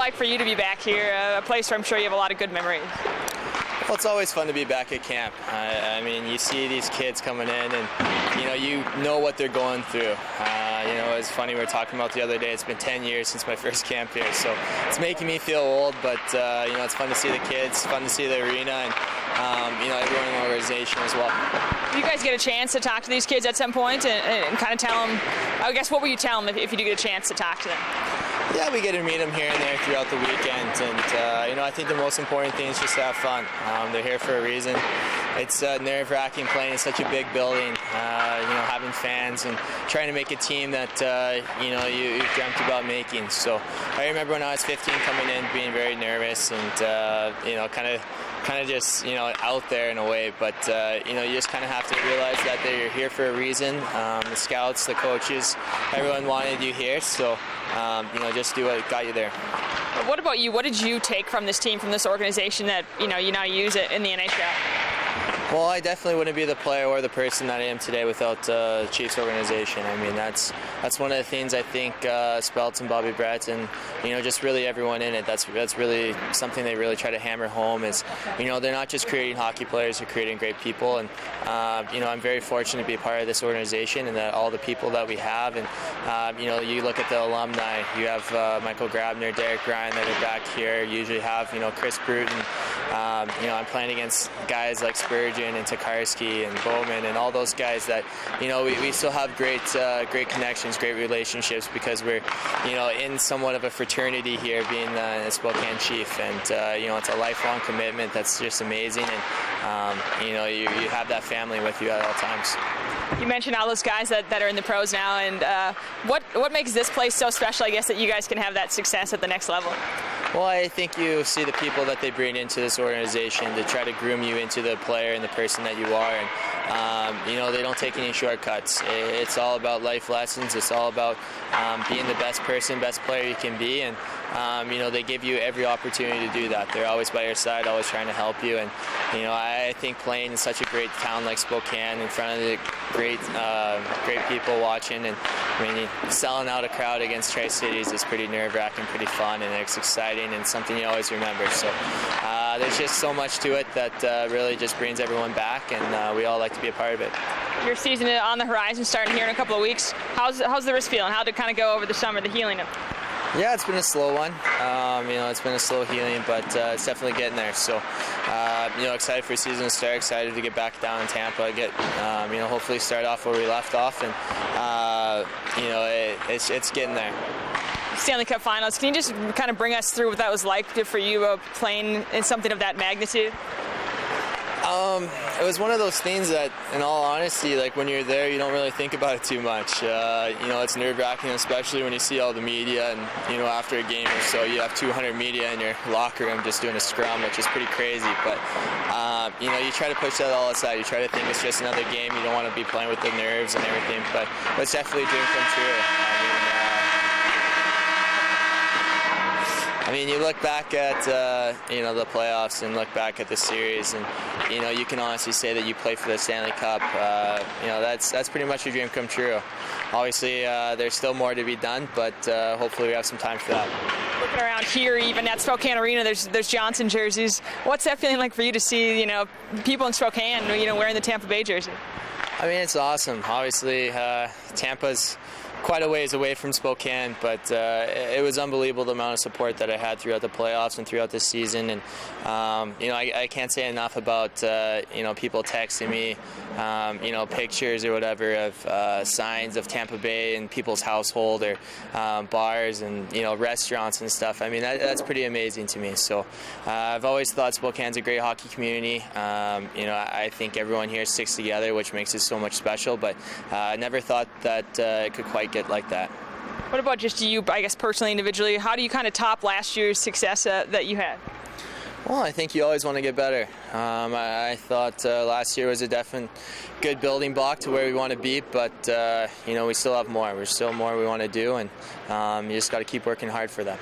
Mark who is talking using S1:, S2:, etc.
S1: like for you to be back here, a place where I'm sure you have a lot of good memories?
S2: Well, it's always fun to be back at camp. I mean, you see these kids coming in, and you know what they're going through. It's funny, we were talking about the other day, it's been 10 years since my first camp here, so it's making me feel old, but it's fun to see the kids, fun to see the arena, and everyone in the organization as well.
S1: Do you guys get a chance to talk to these kids at some point and kind of tell them, I guess, what will you tell them if you do get a chance to talk to them?
S2: Yeah, we get to meet them here and there throughout the weekend, and I think the most important thing is just to have fun. They're here for a reason. It's nerve-wracking playing in such a big building, having fans and trying to make a team that you've dreamt about making. So I remember when I was 15 coming in, being very nervous and kind of just out there in a way, but you just kind of have to realize that they're here for a reason. The scouts, the coaches, everyone wanted you here, so just do what got you there.
S1: What about you? What did you take from this team, from this organization that you now use it in the NHL?
S2: Well, I definitely wouldn't be the player or the person that I am today without the Chiefs organization. I mean, that's one of the things I think Speltz and Bobby Brett and just really everyone in it. That's really something they really try to hammer home is they're not just creating hockey players, they're creating great people. And I'm very fortunate to be a part of this organization and that all the people that we have. And you look at the alumni. You have Michael Grabner, Derek Ryan that are back here. You usually have Chris Bruton. I'm playing against guys like Spurgeon and Tokarski and Bowman and all those guys that we still have great connections, great relationships because we're in somewhat of a fraternity here, being a Spokane Chief, and it's a lifelong commitment that's just amazing, and you have that family with you at all times.
S1: You mentioned all those guys that are in the pros now, and what makes this place so special, I guess, that you guys can have that success at the next level?
S2: Well, I think you see the people that they bring into this organization to try to groom you into the player and the person that you are, and they don't take any shortcuts. It's all about life lessons. It's all about being the best person, best player you can be, and they give you every opportunity to do that. They're always by your side, always trying to help you, and I think playing in such a great town like Spokane in front of the great people watching, and selling out a crowd against Tri-Cities is pretty nerve-wracking, pretty fun, and it's exciting and something you always remember. So there's just so much to it that really just brings everyone back, and we all like to be a part of it.
S1: Your season on the horizon, starting here in a couple of weeks. How's the wrist feeling? How did it kind of go over the summer, the healing?
S2: Yeah, it's been a slow one. It's been a slow healing, but it's definitely getting there. So, excited for the season to start. Excited to get back down in Tampa. Hopefully start off where we left off, and it's getting there.
S1: Stanley Cup Finals. Can you just kind of bring us through what that was like for you playing in something of that magnitude?
S2: It was one of those things that, in all honesty, like when you're there, you don't really think about it too much. It's nerve-wracking, especially when you see all the media, and after a game or so, you have 200 media in your locker room just doing a scrum, which is pretty crazy. But you try to push that all aside. You try to think it's just another game. You don't want to be playing with the nerves and everything. But it's definitely a dream come true. You look back at the playoffs and look back at the series, and you can honestly say that you play for the Stanley Cup. That's pretty much your dream come true. Obviously, there's still more to be done, but hopefully we have some time for that.
S1: Looking around here, even at Spokane Arena, there's Johnson jerseys. What's that feeling like for you to see people in Spokane wearing the Tampa Bay jersey?
S2: It's awesome. Obviously, Tampa's quite a ways away from Spokane, but it was unbelievable the amount of support that I had throughout the playoffs and throughout the season. And I can't say enough about people texting me pictures or whatever of signs of Tampa Bay in people's household or bars and restaurants and stuff. That's pretty amazing to me. So I've always thought Spokane's a great hockey community. I think everyone here sticks together, which makes it so much special, but I never thought that it could quite get like that.
S1: What about just you, I guess, personally, individually? How do you kind of top last year's success that you had?
S2: Well, I think you always want to get better. I thought last year was a definite good building block to where we want to be, but we still have more. There's still more we want to do, and you just got to keep working hard for that.